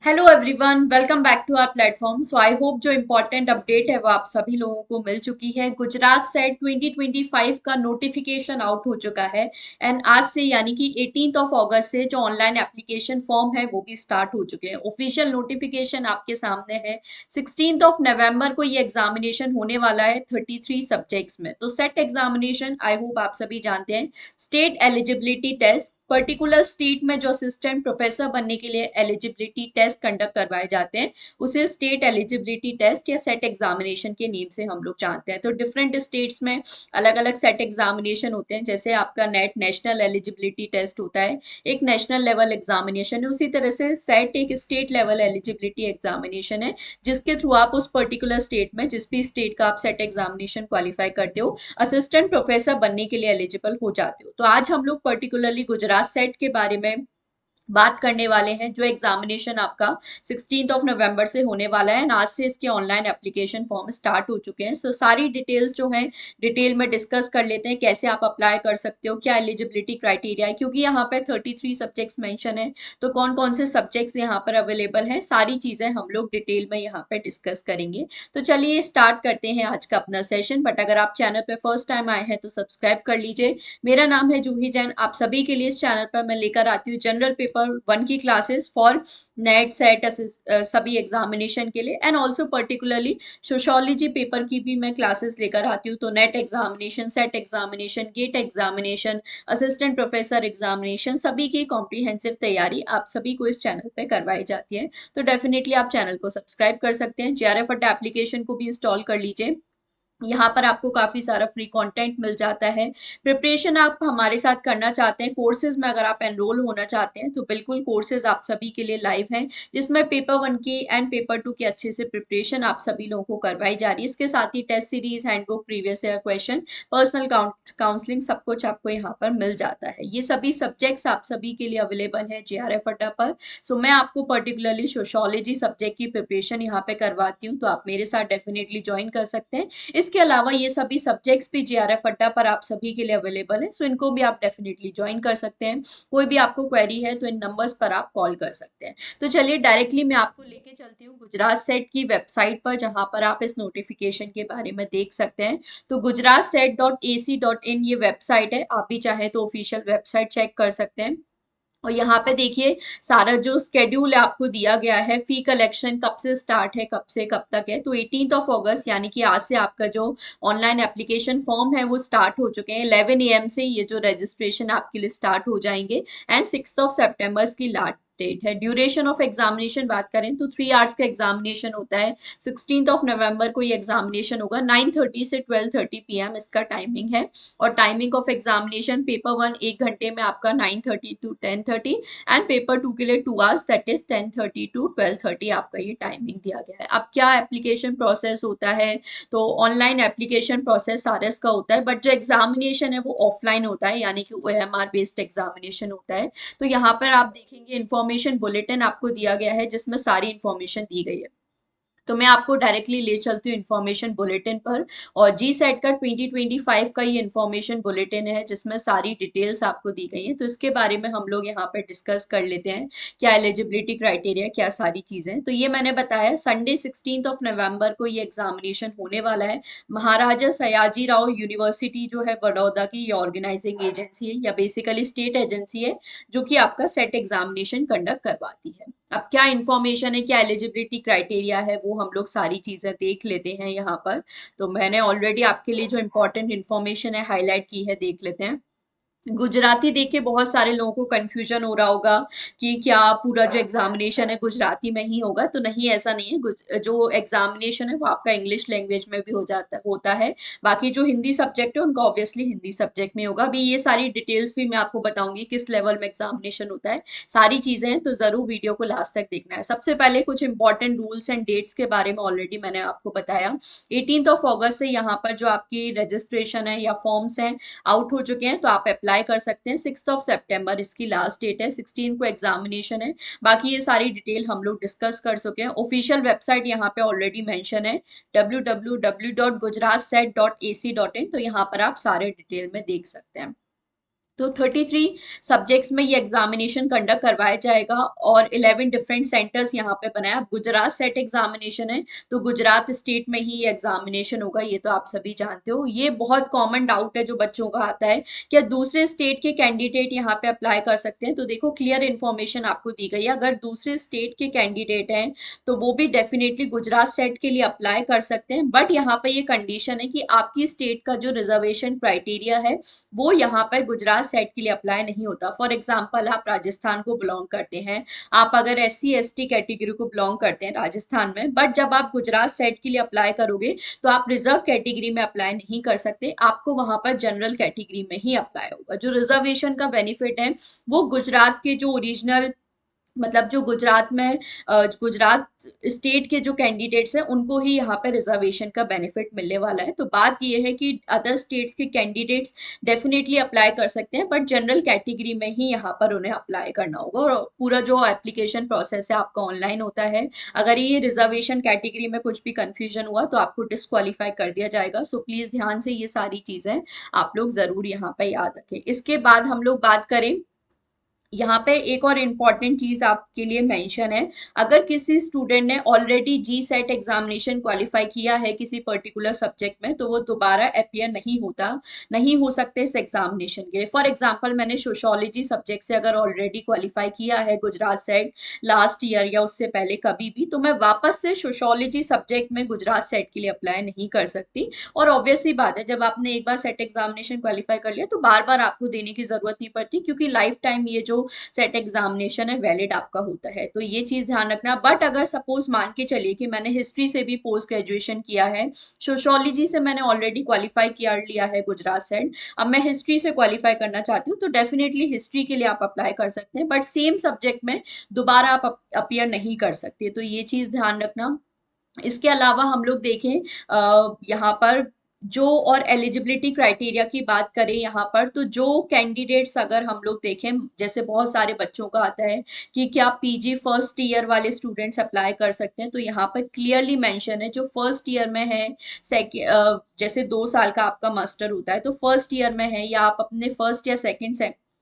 Hello everyone, welcome back to our platform. So I hope जो important update है वो आप सभी लोगों को मिल चुकी है। गुजरात सेट 2025 का नोटिफिकेशन आउट हो चुका है एंड आज से यानी कि 18th ऑफ अगस्त से जो ऑनलाइन एप्लीकेशन फॉर्म है वो भी स्टार्ट हो चुके हैं। ऑफिशियल नोटिफिकेशन आपके सामने है। 16th ऑफ नवंबर को ये एग्जामिनेशन होने वाला है 33 सब्जेक्ट्स में। तो सेट एग्जामिनेशन आई होप आप सभी जानते हैं। State eligibility test, particular state में जो असिस्टेंट प्रोफेसर बनने के लिए एलिजिबिलिटी टेस्ट कंडक्ट करवाए जाते हैं उसे स्टेट एलिजिबिलिटी टेस्ट या सेट एग्जामिनेशन के नेम से हम लोग जानते हैं। तो डिफरेंट स्टेट्स में अलग अलग सेट एग्जामिनेशन होते हैं। जैसे आपका नेट नेशनल एलिजिबिलिटी टेस्ट होता है, एक नेशनल लेवल एग्जामिनेशन है। उसी तरह से सेट एक स्टेट लेवल एलिजिबिलिटी एग्जामिनेशन है जिसके थ्रू आप उस पर्टिकुलर स्टेट में, जिस भी स्टेट का आप सेट एग्जामिनेशन क्वालिफाई करते हो, असिस्टेंट प्रोफेसर बनने के लिए एलिजिबल हो जाते हो। तो आज हम लोग पर्टिकुलरली गुजरात सेट के बारे में बात करने वाले हैं, जो एग्जामिनेशन आपका 16th ऑफ नवंबर से होने वाला है। आज से इसके ऑनलाइन एप्लीकेशन फॉर्म स्टार्ट हो चुके हैं। सो सारी डिटेल्स जो हैं डिटेल में डिस्कस कर लेते हैं, कैसे आप अप्लाई कर सकते हो, क्या एलिजिबिलिटी क्राइटेरिया है, क्योंकि यहाँ पे 33 सब्जेक्ट्स मेंशन है। तो कौन कौन से सब्जेक्ट्स यहाँ पर अवेलेबल हैं, सारी चीजें हम लोग डिटेल में यहाँ पे डिस्कस करेंगे। तो चलिए स्टार्ट करते हैं आज का अपना सेशन। बट अगर आप चैनल पे फर्स्ट टाइम आए हैं तो सब्सक्राइब कर लीजिए। मेरा नाम है जूही जैन। आप सभी के लिए इस चैनल पर मैं लेकर आती हूँ जनरल पेपर वन की क्लासेस फॉर नेट सेट सभी एग्जामिनेशन के लिए, and also particularly sociology paper की भी मैं क्लासेस लेकर आती हूँ। तो NET examination, SET examination, GATE examination, assistant professor examination, सभी की कॉम्प्रिहेंसिव तैयारी आप सभी को इस चैनल पे करवाई जाती है। तो डेफिनेटली आप चैनल को सब्सक्राइब कर सकते हैं। जेआरएफ अड्डा एप्लीकेशन को भी इंस्टॉल कर लीजिए। यहाँ पर आपको काफी सारा फ्री कंटेंट मिल जाता है। प्रिपरेशन आप हमारे साथ करना चाहते हैं, कोर्सेज में अगर आप एनरोल होना चाहते हैं तो बिल्कुल कोर्सेज आप सभी के लिए लाइव हैं, जिसमें पेपर वन की एंड पेपर टू की अच्छे से प्रिपरेशन आप सभी लोगों को करवाई जा रही है। इसके साथ ही test series, handbook, previous year question, personal counselling, सब कुछ आपको यहाँ पर मिल जाता है। ये सभी सब्जेक्ट्स आप सभी के लिए अवेलेबल है जेआरएफ अड्डा पर। सो मैं आपको पर्टिकुलरली सोशोलॉजी सब्जेक्ट की प्रिपरेशन यहाँ पे करवाती हूँ, तो आप मेरे साथ डेफिनेटली ज्वाइन कर सकते हैं। इसके अलावा ये सभी सब्जेक्ट्स भी जेआरएफ अड्डा पर आप सभी के लिए अवेलेबल है। सो इनको भी आप डेफिनेटली ज्वाइन कर सकते हैं। कोई भी आपको क्वेरी है तो इन नंबर्स पर आप कॉल कर सकते हैं। तो चलिए डायरेक्टली मैं आपको लेके चलती हूँ गुजरात सेट की वेबसाइट पर, जहां पर आप इस नोटिफिकेशन के बारे में देख सकते हैं। तो गुजरात सेट .ac.in ये वेबसाइट है। आप भी चाहे तो ऑफिशियल वेबसाइट चेक कर सकते हैं। और यहाँ पे देखिए सारा जो स्केड्यूल है आपको दिया गया है। फी कलेक्शन कब से स्टार्ट है, कब से कब तक है। तो 18th ऑफ अगस्त यानी कि आज से आपका जो ऑनलाइन एप्लीकेशन फॉर्म है वो स्टार्ट हो चुके हैं। 11 AM से ये जो रजिस्ट्रेशन आपके लिए स्टार्ट हो जाएंगे एंड 6th ऑफ सेप्टेम्बर की लास्ट डेट है। ड्यूरेशन ऑफ एग्जामिनेशन बात करें तो 3 आवर्स का एग्जामिनेशन होता है। 16th ऑफ नवंबर को ये एग्जामिनेशन होगा। 9:30 से 12:30 PM इसका टाइमिंग है। और timing of examination, paper one 1 घंटे में आपका 9:30 to 10:30 एंड पेपर टू के लिए 2 आवर्स, दैट इज 10:30 to 12:30 आपका ये टाइमिंग दिया गया है। अब क्या एप्लीकेशन प्रोसेस होता है, तो ऑनलाइन एप्लीकेशन प्रोसेस सारस का होता है, बट जो एग्जामिनेशन है वो ऑफलाइन होता है, यानी कि OMR बेस्ड एग्जामिनेशन होता है। तो यहाँ पर आप देखेंगे इन्फॉर्मेशन बुलेटिन आपको दिया गया है जिसमें सारी इन्फॉर्मेशन दी गई है। तो मैं आपको डायरेक्टली ले चलती हूँ इन्फॉर्मेशन बुलेटिन पर। और जी सेट का 2025 का ये इन्फॉर्मेशन बुलेटिन है जिसमें सारी डिटेल्स आपको दी गई हैं। तो इसके बारे में हम लोग यहाँ पे डिस्कस कर लेते हैं, क्या एलिजिबिलिटी क्राइटेरिया, क्या सारी चीजें। तो ये मैंने बताया संडे 16th ऑफ नवंबर को ये एग्जामिनेशन होने वाला है। महाराजा सयाजी राव यूनिवर्सिटी जो है बड़ौदा की, ये ऑर्गेनाइजिंग एजेंसी है या बेसिकली स्टेट एजेंसी है जो कि आपका सेट एग्जामिनेशन कंडक्ट करवाती है। अब क्या इंफॉर्मेशन है, क्या एलिजिबिलिटी क्राइटेरिया है, वो हम लोग सारी चीजें देख लेते हैं यहाँ पर। तो मैंने ऑलरेडी आपके लिए जो इंपॉर्टेंट इन्फॉर्मेशन है हाईलाइट की है, देख लेते हैं। गुजराती देख के बहुत सारे लोगों को कंफ्यूजन हो रहा होगा कि क्या पूरा जो एग्जामिनेशन है गुजराती में ही होगा। तो नहीं, ऐसा नहीं है। जो एग्जामिनेशन है वो आपका इंग्लिश लैंग्वेज में भी हो जाता होता है। बाकी जो हिंदी सब्जेक्ट है उनका ऑब्वियसली हिंदी सब्जेक्ट में होगा। अभी ये सारी डिटेल्स भी मैं आपको बताऊंगी किस लेवल में एग्जामिनेशन होता है, सारी चीजें हैं। तो जरूर वीडियो को लास्ट तक देखना है। सबसे पहले कुछ इंपॉर्टेंट रूल्स एंड डेट्स के बारे में ऑलरेडी मैंने आपको बताया। 18th ऑफ अगस्त से यहाँ पर जो आपकी रजिस्ट्रेशन है या फॉर्म्स हैं आउट हो चुके हैं, तो आप अप्लाई कर सकते हैं। 6th ऑफ सेप्टेम्बर इसकी लास्ट डेट है। 16 को एग्जामिनेशन है। बाकी ये सारी डिटेल हम लोग डिस्कस कर चुके हैं। ऑफिशियल वेबसाइट यहाँ पे ऑलरेडी मेंशन है, www.gujaratset.ac.in। तो यहाँ पर आप सारे डिटेल में देख सकते हैं। तो 33 सब्जेक्ट्स में ये एग्जामिनेशन कंडक्ट करवाया जाएगा और 11 डिफरेंट सेंटर्स यहाँ पे बनाए। अब गुजरात सेट एग्जामिनेशन है तो गुजरात स्टेट में ही ये एग्जामिनेशन होगा, ये तो आप सभी जानते हो। ये बहुत कॉमन डाउट है जो बच्चों का आता है, क्या दूसरे स्टेट के कैंडिडेट यहाँ पे अप्लाई कर सकते हैं? तो देखो क्लियर इन्फॉर्मेशन आपको दी गई है, अगर दूसरे स्टेट के कैंडिडेट हैं तो वो भी डेफिनेटली गुजरात सेट के लिए अप्लाई कर सकते हैं। बट यहाँ पे ये कंडीशन है कि आपकी स्टेट का जो रिजर्वेशन क्राइटेरिया है वो यहाँ पर गुजरात सेट के लिए अप्लाई नहीं होता। फॉर एग्जाम्पल आप राजस्थान को बिलोंग करते हैं, आप अगर SC ST कैटेगरी को बिलोंग करते हैं राजस्थान में, बट जब आप गुजरात सेट के लिए अप्लाई करोगे तो आप रिजर्व कैटेगरी में अप्लाई नहीं कर सकते, आपको वहां पर जनरल कैटेगरी में ही अप्लाई होगा। जो रिजर्वेशन का बेनिफिट है वो गुजरात के जो ओरिजिनल, मतलब जो गुजरात में गुजरात स्टेट के जो कैंडिडेट्स हैं उनको ही यहाँ पे रिजर्वेशन का बेनिफिट मिलने वाला है। तो बात ये है कि अदर स्टेट्स के कैंडिडेट्स डेफिनेटली अप्लाई कर सकते हैं, बट जनरल कैटेगरी में ही यहाँ पर उन्हें अप्लाई करना होगा और पूरा जो एप्लीकेशन प्रोसेस है आपका ऑनलाइन होता है। अगर ये रिजर्वेशन कैटेगरी में कुछ भी कंफ्यूजन हुआ तो आपको डिस्क्वालीफाई कर दिया जाएगा। सो प्लीज ध्यान से ये सारी चीजें आप लोग जरूर यहाँ पे याद रखें। इसके बाद हम लोग बात करें, यहाँ पे एक और इम्पॉर्टेंट चीज आपके लिए मेंशन है, अगर किसी स्टूडेंट ने ऑलरेडी जी सेट एग्जामिनेशन क्वालिफाई किया है किसी पर्टिकुलर सब्जेक्ट में तो वो दोबारा अपियर नहीं होता, नहीं हो सकते इस एग्जामिनेशन के लिए। फॉर एग्जांपल मैंने सोशोलॉजी सब्जेक्ट से अगर ऑलरेडी क्वालिफाई किया है गुजरात सेट लास्ट ईयर या उससे पहले कभी भी, तो मैं वापस से सोशोलॉजी सब्जेक्ट में गुजरात सेट के लिए अप्लाई नहीं कर सकती। और ऑब्वियसली बात है, जब आपने एक बार सेट एग्जामिनेशन क्वालिफाई कर लिया तो बार बार आपको देने की जरूरत नहीं पड़ती, क्योंकि लाइफ टाइम ये जो सेट एग्जामिनेशन है वैलिड आपका होता है। तो ये चीज ध्यान रखना। बट अगर सपोज मान के चलिए कि मैंने हिस्ट्री से भी पोस्ट ग्रेजुएशन किया है, सोशोलॉजी से मैंने ऑलरेडी क्वालिफाई कर लिया है गुजरात सेट, अब मैं हिस्ट्री से क्वालिफाई करना चाहती हूँ, तो डेफिनेटली हिस्ट्री के लिए आप अप्लाई कर सकते हैं, बट सेम सब्जेक्ट में दोबारा आप अपियर नहीं कर सकते। तो ये चीज ध्यान रखना। इसके अलावा हम लोग देखें यहाँ पर जो और एलिजिबिलिटी क्राइटेरिया की बात करें यहाँ पर, तो जो कैंडिडेट्स अगर हम लोग देखें, जैसे बहुत सारे बच्चों का आता है कि क्या PG फर्स्ट ईयर वाले स्टूडेंट्स अप्लाई कर सकते हैं, तो यहाँ पर क्लियरली मेंशन है जो फर्स्ट ईयर में है, जैसे 2 साल का आपका मास्टर होता है तो फर्स्ट ईयर में है या आप अपने फर्स्ट या सेकेंड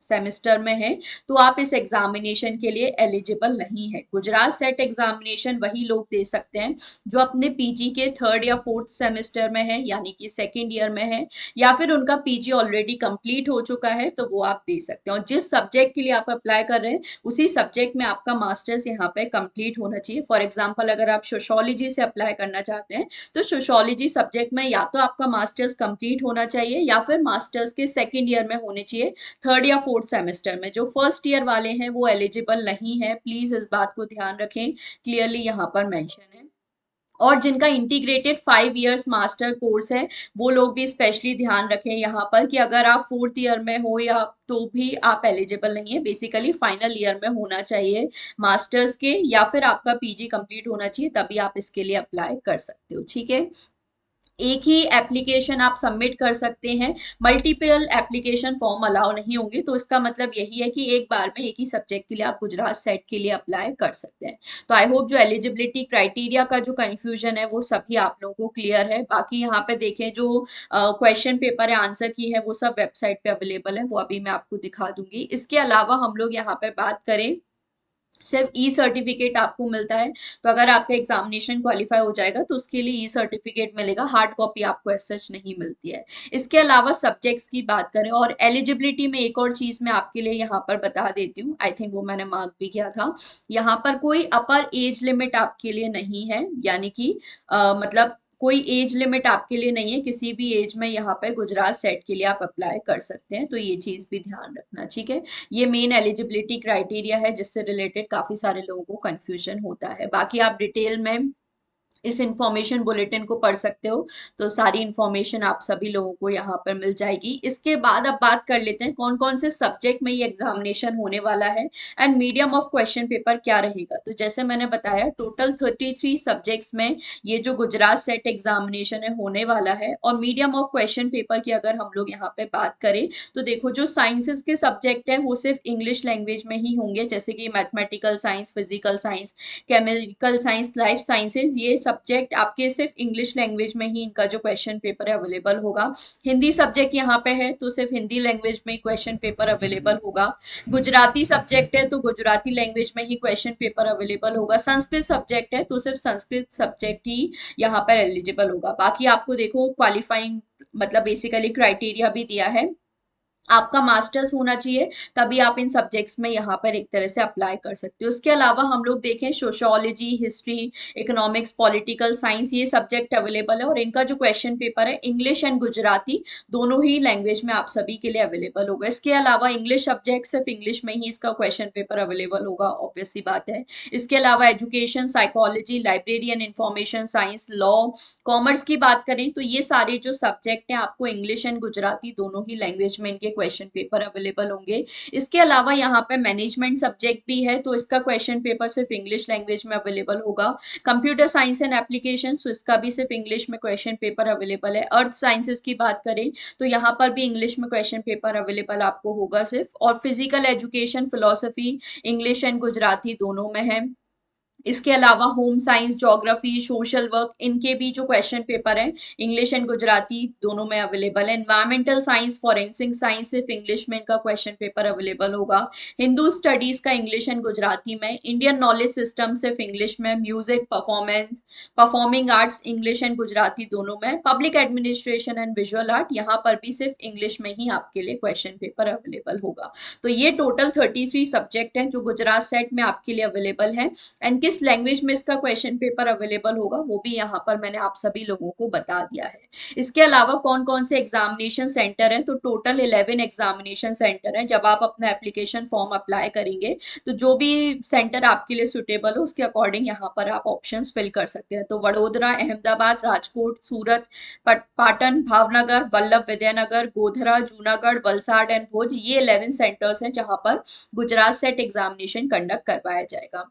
सेमेस्टर में है, तो आप इस एग्जामिनेशन के लिए एलिजिबल नहीं है। गुजरात सेट एग्जामिनेशन वही लोग दे सकते हैं जो अपने PG के 3rd या 4th सेमेस्टर में है, यानी कि सेकेंड ईयर में है, या फिर उनका PG ऑलरेडी कंप्लीट हो चुका है तो वो आप दे सकते हैं। और जिस सब्जेक्ट के लिए आप अप्लाई कर रहे हैं उसी सब्जेक्ट में आपका मास्टर्स यहाँ पे कंप्लीट होना चाहिए। फॉर एग्जाम्पल अगर आप सोशोलॉजी से अप्लाई करना चाहते हैं तो सोशोलॉजी सब्जेक्ट में या तो आपका मास्टर्स कंप्लीट होना चाहिए या फिर मास्टर्स के सेकेंड ईयर में होने चाहिए, 3rd या 4th सेमेस्टर में। जो फर्स्ट ईयर वाले हैं वो एलिजिबल नहीं है, प्लीज इस बात को ध्यान रखें, क्लियरली यहाँ पर मेंशन है। और जिनका इंटीग्रेटेड 5 इयर्स मास्टर कोर्स है वो लोग भी स्पेशली ध्यान रखें यहाँ पर कि अगर आप 4th ईयर में हो या तो भी आप एलिजिबल नहीं है। बेसिकली फाइनल ईयर में होना चाहिए मास्टर्स के, या फिर आपका PG कंप्लीट होना चाहिए, तभी आप इसके लिए अप्लाई कर सकते हो। ठीक है, एक ही एप्लीकेशन आप सबमिट कर सकते हैं, मल्टीपल एप्लीकेशन फॉर्म अलाउ नहीं होंगे। तो इसका मतलब यही है कि एक बार में एक ही सब्जेक्ट के लिए आप गुजरात सेट के लिए अप्लाई कर सकते हैं। तो आई होप जो एलिजिबिलिटी क्राइटेरिया का जो कंफ्यूजन है वो सभी आप लोगों को क्लियर है। बाकी यहाँ पे देखें जो क्वेश्चन पेपर है, आंसर की है, वो सब वेबसाइट पे अवेलेबल है, वो अभी मैं आपको दिखा दूंगी। इसके अलावा हम लोग यहाँ पे बात करें, सिर्फ सर्टिफिकेट आपको मिलता है। तो अगर आपका एग्जामिनेशन क्वालिफाई हो जाएगा तो उसके लिए सर्टिफिकेट मिलेगा, हार्ड कॉपी आपको एज सच नहीं मिलती है। इसके अलावा सब्जेक्ट्स की बात करें और एलिजिबिलिटी में एक और चीज मैं आपके लिए यहाँ पर बता देती हूँ, आई थिंक वो मैंने मार्क भी किया था। यहाँ पर कोई अपर एज लिमिट आपके लिए नहीं है, यानी कि मतलब कोई एज लिमिट आपके लिए नहीं है, किसी भी एज में यहाँ पे गुजरात सेट के लिए आप अप्लाई कर सकते हैं। तो ये चीज भी ध्यान रखना, ठीक है। ये मेन एलिजिबिलिटी क्राइटेरिया है जिससे रिलेटेड काफी सारे लोगों को कंफ्यूजन होता है। बाकी आप डिटेल में इस इंफॉर्मेशन बुलेटिन को पढ़ सकते हो, तो सारी इंफॉर्मेशन आप सभी लोगों को यहाँ पर मिल जाएगी। इसके बाद अब बात कर लेते हैं कौन कौन से सब्जेक्ट में ये एग्जामिनेशन होने वाला है and medium of question paper क्या रहेगा। तो जैसे मैंने बताया टोटल 33 सब्जेक्ट्स में ये जो गुजरात सेट एग्जामिनेशन है होने वाला है। और मीडियम ऑफ क्वेश्चन पेपर की अगर हम लोग यहाँ पे बात करें तो देखो जो साइंसेस के सब्जेक्ट हैं वो सिर्फ इंग्लिश लैंग्वेज में ही होंगे, जैसे कि mathematical science, physical science, chemical science, life sciences, ये सब्जेक्ट आपके सिर्फ इंग्लिश लैंग्वेज में ही इनका जो क्वेश्चन पेपर है अवेलेबल होगा। हिंदी सब्जेक्ट यहाँ पे है तो सिर्फ हिंदी लैंग्वेज में क्वेश्चन पेपर अवेलेबल होगा। गुजराती सब्जेक्ट है तो गुजराती लैंग्वेज में ही क्वेश्चन पेपर अवेलेबल होगा। संस्कृत सब्जेक्ट है तो सिर्फ संस्कृत सब्जेक्ट ही यहाँ पर एलिजिबल होगा। बाकी आपको देखो क्वालिफाइंग मतलब बेसिकली क्राइटेरिया भी दिया है, आपका मास्टर्स होना चाहिए तभी आप इन सब्जेक्ट्स में यहाँ पर एक तरह से अप्लाई कर सकते हो। उसके अलावा हम लोग देखें sociology, history, economics, political science, ये सब्जेक्ट अवेलेबल है और इनका जो क्वेश्चन पेपर है इंग्लिश एंड गुजराती दोनों ही लैंग्वेज में आप सभी के लिए अवेलेबल होगा। इसके अलावा इंग्लिश सब्जेक्ट सिर्फ इंग्लिश में ही इसका क्वेश्चन पेपर अवेलेबल होगा, ऑब्वियस सी बात है। इसके अलावा education, psychology, library and information science, law, commerce की बात करें तो ये सारे जो सब्जेक्ट हैं आपको इंग्लिश एंड गुजराती दोनों ही लैंग्वेज में इनके क्वेश्चन पेपर अवेलेबल होंगे। इसके अलावा यहाँ पे मैनेजमेंट सब्जेक्ट भी है तो इसका क्वेश्चन पेपर सिर्फ इंग्लिश लैंग्वेज में अवेलेबल होगा। कंप्यूटर साइंस एंड एप्लीकेशन, तो इसका भी सिर्फ इंग्लिश में क्वेश्चन पेपर अवेलेबल है। अर्थ साइंसेस की बात करें तो यहाँ पर भी इंग्लिश में क्वेश्चन पेपर अवेलेबल आपको होगा सिर्फ। और physical education, philosophy, English and Gujarati दोनों में है। इसके अलावा home science, geography, social work, इनके भी जो क्वेश्चन पेपर है इंग्लिश एंड गुजराती दोनों में अवेलेबल है। एनवायरमेंटल साइंस, फॉरेंसिक साइंस सिर्फ इंग्लिश में इनका क्वेश्चन पेपर अवेलेबल होगा। हिंदू स्टडीज का इंग्लिश एंड गुजराती में। इंडियन नॉलेज सिस्टम सिर्फ इंग्लिश में। Music, performance, performing arts English and Gujarati दोनों में। Public administration and visual art यहाँ पर भी सिर्फ इंग्लिश में ही आपके लिए क्वेश्चन पेपर अवेलेबल होगा। तो ये टोटल 33 सब्जेक्ट हैं जो गुजरात सेट में आपके लिए अवेलेबल है। एंड किस लैंग्वेज में इसका क्वेश्चन पेपर अवेलेबल होगा वो भी यहाँ पर मैंने आप सभी लोगों को बता दिया है। इसके अलावा कौन कौन से एग्जामिनेशन सेंटर हैं, तो टोटल 11 एग्जामिनेशन सेंटर हैं। जब आप अपना एप्लीकेशन फॉर्म अप्लाई करेंगे तो जो भी सेंटर आपके लिए सुटेबल हो उसके अकॉर्डिंग यहाँ पर आप ऑप्शंस फिल कर सकते हैं। तो वडोदरा, अहमदाबाद, राजकोट, सूरत, पाटन, भावनगर, वल्लभ विद्यानगर, गोधरा, जूनागढ़, वलसाड एंड भुज, ये 11 सेंटर्स हैं जहां पर गुजरात सेट एग्जामिनेशन कंडक्ट करवाया जाएगा।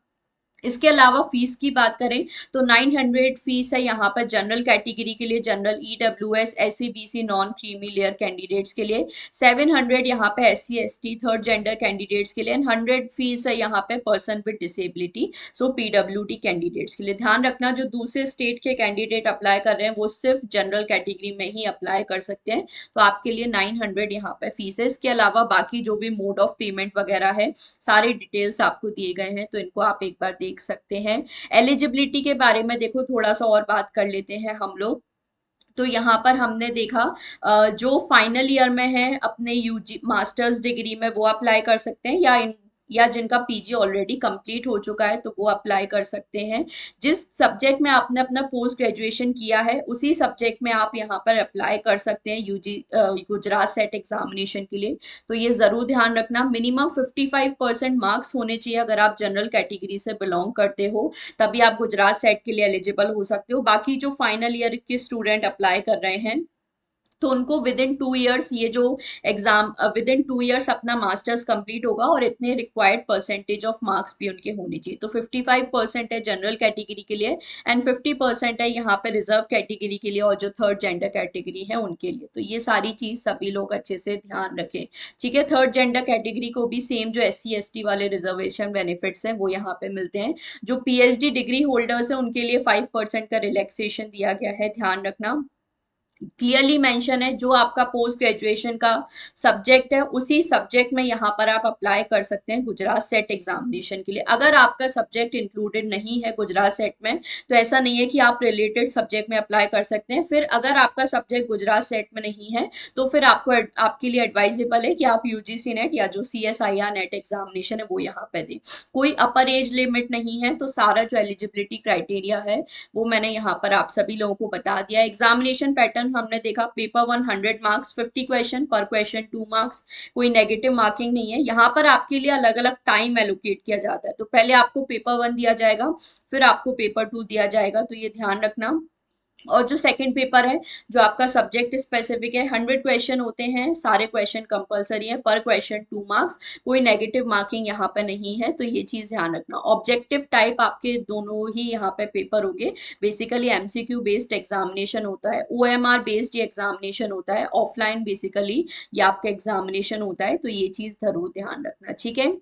इसके अलावा फीस की बात करें तो 900 फीस है यहाँ पर जनरल कैटेगरी के लिए, general, EWS, SCBC, non creamy layer candidates के लिए। 700 यहाँ पे SC ST third gender candidates के लिए। 100 फीस है यहाँ पे person with disability, so PWD candidates के लिए। ध्यान रखना जो दूसरे स्टेट के कैंडिडेट अप्लाई कर रहे हैं वो सिर्फ जनरल कैटेगरी में ही अप्लाई कर सकते हैं, तो आपके लिए 900 यहाँ पे फीस है। इसके अलावा बाकी जो भी मोड ऑफ पेमेंट वगैरह है सारे डिटेल्स आपको दिए गए हैं, तो इनको आप एक बार देख सकते हैं। एलिजिबिलिटी के बारे में देखो थोड़ा सा और बात कर लेते हैं हम लोग। तो यहाँ पर हमने देखा जो फाइनल ईयर में है अपने यूजी मास्टर्स डिग्री में वो अप्लाई कर सकते हैं, या जिनका पीजी ऑलरेडी कंप्लीट हो चुका है तो वो अप्लाई कर सकते हैं। जिस सब्जेक्ट में आपने अपना पोस्ट ग्रेजुएशन किया है उसी सब्जेक्ट में आप यहाँ पर अप्लाई कर सकते हैं यूजी गुजरात सेट एग्जामिनेशन के लिए। तो ये जरूर ध्यान रखना मिनिमम 55% मार्क्स होने चाहिए अगर आप जनरल कैटेगरी से बिलोंग करते हो, तभी आप गुजरात सेट के लिए एलिजिबल हो सकते हो। बाकी जो फाइनल ईयर के स्टूडेंट अप्लाई कर रहे हैं तो उनको विद इन 2 इयर्स ये जो एग्जाम विद इन 2 इयर्स अपना मास्टर्स कंप्लीट होगा और इतने रिक्वायर्ड परसेंटेज ऑफ मार्क्स भी उनके होने चाहिए। तो 55% है जनरल कैटेगरी के लिए एंड 50% है यहाँ पे रिजर्व कैटेगरी के लिए और जो थर्ड जेंडर कैटेगरी है उनके लिए। तो ये सारी चीज सभी लोग अच्छे से ध्यान रखें, ठीक है। थर्ड जेंडर कैटेगरी को भी सेम जो एससी एसटी वाले रिजर्वेशन बेनिफिट्स हैं वो यहाँ पे मिलते हैं। जो पीएचडी डिग्री होल्डर्स हैं उनके लिए 5% का रिलैक्सेशन दिया गया है, ध्यान रखना। क्लियरली मेंशन है जो आपका पोस्ट ग्रेजुएशन का सब्जेक्ट है उसी सब्जेक्ट में यहाँ पर आप अप्लाई कर सकते हैं गुजरात सेट एग्जामिनेशन के लिए। अगर आपका सब्जेक्ट इंक्लूडेड नहीं है गुजरात सेट में तो ऐसा नहीं है कि आप रिलेटेड सब्जेक्ट में अप्लाई कर सकते हैं। फिर अगर आपका सब्जेक्ट गुजरात सेट में नहीं है तो फिर आपको आपके लिए एडवाइजेबल है कि आप यूजीसी नेट या जो CSIR नेट एग्जामिनेशन है वो यहाँ पे दें। कोई अपर एज लिमिट नहीं है, तो सारा जो एलिजिबिलिटी क्राइटेरिया है वो मैंने यहाँ पर आप सभी लोगों को बता दिया। एग्जामिनेशन पैटर्न हमने देखा, पेपर 100 मार्क्स, 50 क्वेश्चन, पर क्वेश्चन 2 मार्क्स, कोई नेगेटिव मार्किंग नहीं है। यहाँ पर आपके लिए अलग अलग टाइम एलोकेट किया जाता है, तो पहले आपको पेपर 1 दिया जाएगा फिर आपको पेपर 2 दिया जाएगा, तो ये ध्यान रखना। और जो सेकंड पेपर है जो आपका सब्जेक्ट स्पेसिफिक है 100 क्वेश्चन होते हैं, सारे क्वेश्चन कंपलसरी है, पर क्वेश्चन 2 मार्क्स, कोई नेगेटिव मार्किंग यहाँ पे नहीं है, तो ये चीज ध्यान रखना। ऑब्जेक्टिव टाइप आपके दोनों ही यहाँ पे पेपर होंगे, बेसिकली एमसीक्यू बेस्ड एग्जामिनेशन होता है, OMR बेस्ड ये एग्जामिनेशन होता है, ऑफलाइन बेसिकली ये आपका एग्जामिनेशन होता है, तो ये चीज जरूर ध्यान रखना, ठीक है।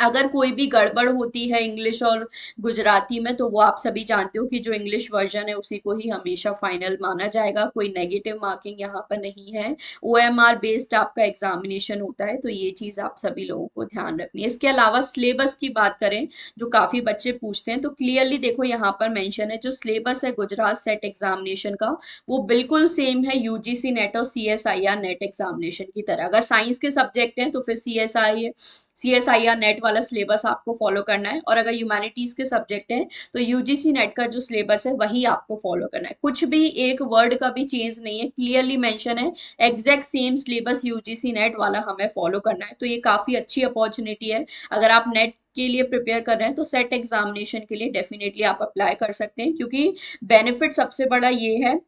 अगर कोई भी गड़बड़ होती है इंग्लिश और गुजराती में तो वो आप सभी जानते हो कि जो इंग्लिश वर्जन है उसी को ही हमेशा फाइनल माना जाएगा, कोई नेगेटिव मार्किंग यहाँ पर नहीं है। ओएमआर बेस्ड आपका एग्जामिनेशन होता है, तो ये चीज आप सभी लोगों को ध्यान रखनी है। इसके अलावा सिलेबस की बात करें, जो काफी बच्चे पूछते हैं, तो क्लियरली देखो यहाँ पर मेंशन है जो सिलेबस है गुजरात सेट एग्जामिनेशन का, वो बिल्कुल सेम है यूजीसी नेट और सीएसआईआर नेट एग्जामिनेशन की तरह। अगर साइंस के सब्जेक्ट हैं तो फिर सीएसआईआर नेट वाला सिलेबस आपको फॉलो करना है, और अगर ह्यूमैनिटीज के सब्जेक्ट हैं तो यूजीसी नेट का जो सिलेबस है वही आपको फॉलो करना है। कुछ भी एक वर्ड का भी चेंज नहीं है, क्लियरली मेंशन है exact same syllabus UGC net वाला हमें फॉलो करना है। तो ये काफी अच्छी अपॉर्चुनिटी है। अगर आप नेट के लिए प्रिपेयर कर रहे हैं तो सेट एग्जामिनेशन के लिए डेफिनेटली आप अप्लाई कर सकते हैं, क्योंकि बेनिफिट सबसे बड़ा ये है,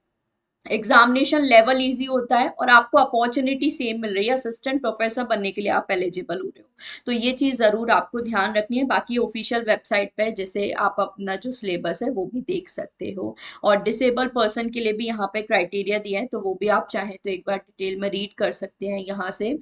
एग्जामिनेशन लेवल इजी होता है और आपको अपॉर्चुनिटी सेम मिल रही है, असिस्टेंट प्रोफेसर बनने के लिए आप एलिजिबल हो रहे हो। तो ये चीज जरूर आपको ध्यान रखनी है। बाकी ऑफिशियल वेबसाइट पे जैसे आप अपना जो सिलेबस है वो भी देख सकते हो, और डिसेबल पर्सन के लिए भी यहाँ पे क्राइटेरिया दिया है, तो वो भी आप चाहें तो एक बार डिटेल में रीड कर सकते हैं यहाँ से।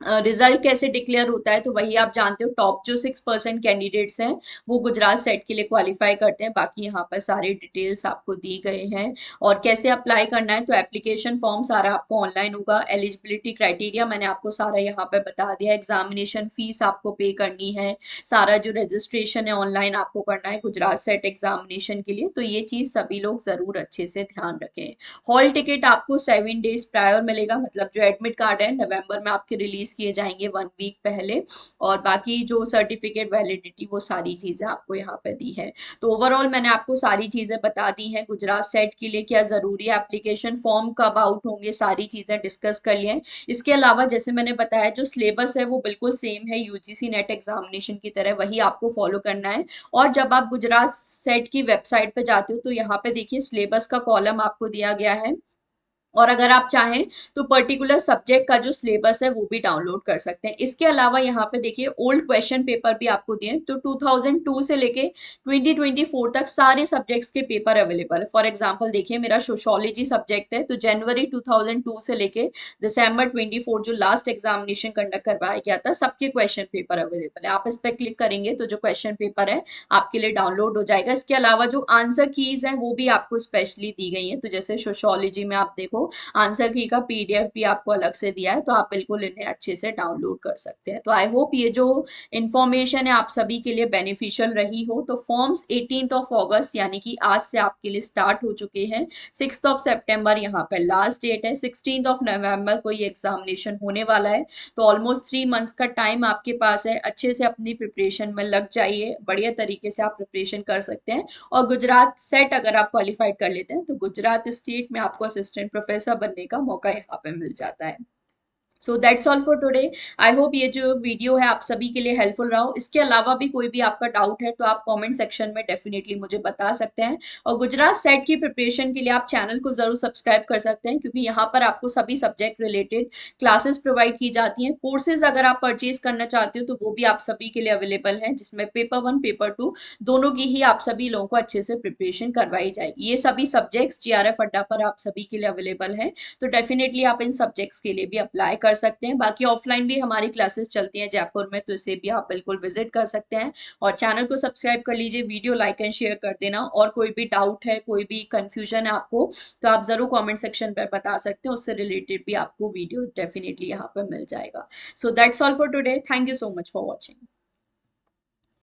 रिजल्ट कैसे डिक्लेयर होता है तो वही आप जानते हो, टॉप जो 6% कैंडिडेट्स हैं वो गुजरात सेट के लिए क्वालिफाई करते हैं। बाकी यहाँ पर सारे डिटेल्स आपको दी गए हैं। और कैसे अप्लाई करना है, तो एप्लीकेशन फॉर्म सारा आपको ऑनलाइन होगा। एलिजिबिलिटी क्राइटेरिया मैंने आपको सारा यहाँ पे बता दिया। एग्जामिनेशन फीस आपको पे करनी है, सारा जो रजिस्ट्रेशन है ऑनलाइन आपको करना है गुजरात सेट एग्जामिनेशन के लिए। तो ये चीज सभी लोग जरूर अच्छे से ध्यान रखें। हॉल टिकट आपको 7 डेज प्रायर मिलेगा, मतलब जो एडमिट कार्ड है नवंबर में आपके रिलीज किए जाएंगे 1 वीक पहले। और बाकी जो सर्टिफिकेट वैलिडिटी वो सारी चीजें आपको यहाँ पे दी है। तो ओवरऑल मैंने आपको सारी चीजें बता दी हैं। गुजरात सेट के लिए क्या जरूरी है, एप्लीकेशन फॉर्म कब आउट होंगे, सारी चीजें डिस्कस कर लिए हैं। इसके अलावा जैसे मैंने बताया जो सिलेबस है वो बिल्कुल सेम है यूजीसी नेट एग्जामिनेशन की तरह, वही आपको फॉलो करना है। और जब आप गुजरात सेट की वेबसाइट पे जाते हो तो यहाँ पे देखिए सिलेबस का कॉलम आपको दिया गया है, और अगर आप चाहें तो पर्टिकुलर सब्जेक्ट का जो सिलेबस है वो भी डाउनलोड कर सकते हैं। इसके अलावा यहाँ पे देखिए ओल्ड क्वेश्चन पेपर भी आपको दिए हैं, तो 2002 से लेके 2024 तक सारे सब्जेक्ट्स के पेपर अवेलेबल है। फॉर एग्जांपल देखिए मेरा सोशोलॉजी सब्जेक्ट है, तो जनवरी 2002 से लेके दिसंबर 24 जो लास्ट एग्जामिनेशन कंडक्ट करवाया गया था, सबके क्वेश्चन पेपर अवेलेबल है। आप इस पर क्लिक करेंगे तो जो क्वेश्चन पेपर है आपके लिए डाउनलोड हो जाएगा। इसके अलावा जो आंसर कीज है वो भी आपको स्पेशली दी गई है, तो जैसे सोशोलॉजी में आप देखो आंसर की का पीडीएफ भी आपको अलग से दिया है, तो आप बिल्कुल इन्हें अच्छे से डाउनलोड कर सकते हैं। तो आई होप ये जो इंफॉर्मेशन है आप सभी के लिए बेनिफिशियल रही हो। तो फॉर्म्स 18 अगस्त यानी कि आज से आपके लिए स्टार्ट हो चुके हैं। 6 सितंबर यहाँ पर लास्ट डेट है, 16 नवंबर को ये एग्जामिनेशन होने वाला है। तो ऑलमोस्ट 3 मंथ्स का टाइम आपके पास है, अच्छे से अपनी प्रिपरेशन में लग जाइए, बढ़िया तरीके से आप प्रिपरेशन कर सकते हैं। और गुजरात सेट अगर आप क्वालिफाइड कर लेते हैं तो गुजरात स्टेट में आपको असिस्टेंट प्रोफेसर बनने का मौका यहाँ पे मिल जाता है। So that's all for today. I hope ये जो वीडियो है आप सभी के लिए हेल्पफुल रहा हो। इसके अलावा भी कोई भी आपका डाउट है तो आप कमेंट सेक्शन में डेफिनेटली मुझे बता सकते हैं। और गुजरात सेट की प्रिपरेशन के लिए आप चैनल को जरूर सब्सक्राइब कर सकते हैं, क्योंकि यहाँ पर आपको सभी सब्जेक्ट रिलेटेड क्लासेस प्रोवाइड की जाती हैं। कोर्सेज अगर आप परचेज करना चाहते हो तो वो भी आप सभी के लिए अवेलेबल है, जिसमें पेपर 1 पेपर 2 दोनों की ही आप सभी लोगों को अच्छे से प्रिपरेशन करवाई जाएगी। ये सभी सब्जेक्ट्स जीआरएफ अड्डा पर आप सभी के लिए अवेलेबल है, तो डेफिनेटली आप इन सब्जेक्ट्स के लिए भी अप्लाई कर सकते हैं। बाकी ऑफलाइन भी हमारी क्लासेस चलती हैं जयपुर में, तो इसे भी आप बिल्कुल विजिट कर सकते हैं। और चैनल को सब्सक्राइब कर लीजिए, वीडियो लाइक एंड शेयर कर देना। और कोई भी डाउट है, कोई भी कंफ्यूजन है आपको, तो आप जरूर कमेंट सेक्शन पर बता सकते हैं, उससे रिलेटेड भी आपको वीडियो डेफिनेटली यहाँ पर मिल जाएगा। So that's all for today, thank you so much for watching.